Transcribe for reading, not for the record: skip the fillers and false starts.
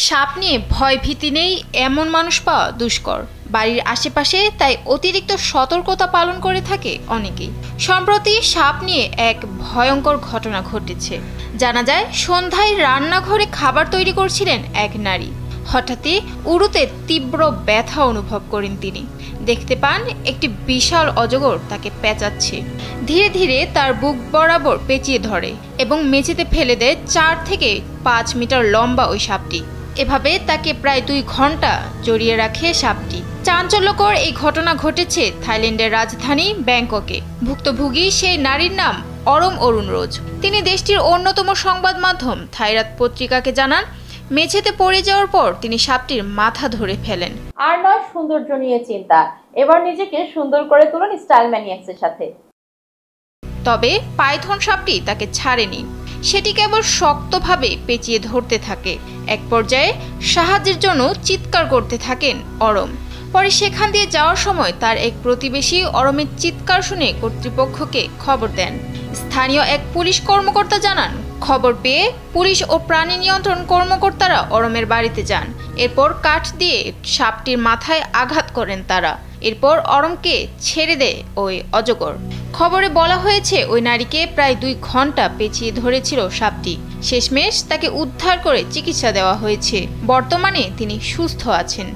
সাপ নিয়ে ভয় ভীতি নেই এমন মানুষ পাওয়া দুষ্কর। বাড়ির আশেপাশে তাই অতিরিক্ত সতর্কতা পালন করে থাকে অনেকেই। সম্প্রতি সাপ নিয়ে এক ভয়ঙ্কর ঘটনা ঘটেছে। জানা যায় সন্ধ্যায় রান্নাঘরে খাবার তৈরি করছিলেন এক নারী। হঠাৎই উরুতে তীব্র ব্যথা অনুভব করেন তিনি। দেখতে পান একটি বিশাল অজগর তাকে পেঁচাচ্ছে। ধীরে ধীরে তার বুক বরাবর পেঁচিয়ে ধরে এবং মেঝেতে ফেলে দেয় 4 থেকে 5 মিটার লম্বা ওই সাপটি। এভাবে তাকে প্রায় 2 ঘন্টা জড়িয়ে রাখে সাপটি। চাঞ্চল্যকর এই ঘটনা ঘটেছে থাইল্যান্ডের রাজধানী ব্যাংককে। ভুক্তভোগী সেই নারীর নাম অরম অরুণরোজ। তিনি দেশটির অন্যতম সংবাদ মাধ্যম থাইরাত পত্রিকাকে জানান, মেঝেতে পড়ে যাওয়ার পর তিনি সাপটির মাথা ধরে ফেলেন। আর নয় সৌন্দর্য নিয়ে চিন্তা, এবার নিজেকে সুন্দর করে তুলুন স্টাইল ম্যানিয়াক্সের সাথে। তবে পাইথন সাপটি তাকে ছাড়েনি। সেটি কেবল শক্তভাবে পেঁচিয়ে ধরতে থাকে। এক পর্যায়ে সাহায্যের জন্য চিৎকার করতে থাকেন অরম। পরে সেখান দিয়ে যাওয়ার সময় তার এক প্রতিবেশী অরমের চিৎকার শুনে কর্তৃপক্ষকে খবর দেন। স্থানীয় এক পুলিশ কর্মকর্তা জানান, খবর পেয়ে পুলিশ ও প্রাণী নিয়ন্ত্রণ কর্মকর্তারা অরমের বাড়িতে যান। এরপর কাঠ দিয়ে সাপটির মাথায় আঘাত করেন তারা। এরপর অরমকে ছেড়ে দেয় ওই অজগর। খবরে বলা হয়েছে ওই নারীকে প্রায় 2 ঘন্টা পেঁচিয়ে ধরেছিল সাপটি। শেষমেশ তাকে উদ্ধার করে চিকিৎসা দেওয়া হয়েছে। বর্তমানে তিনি সুস্থ আছেন।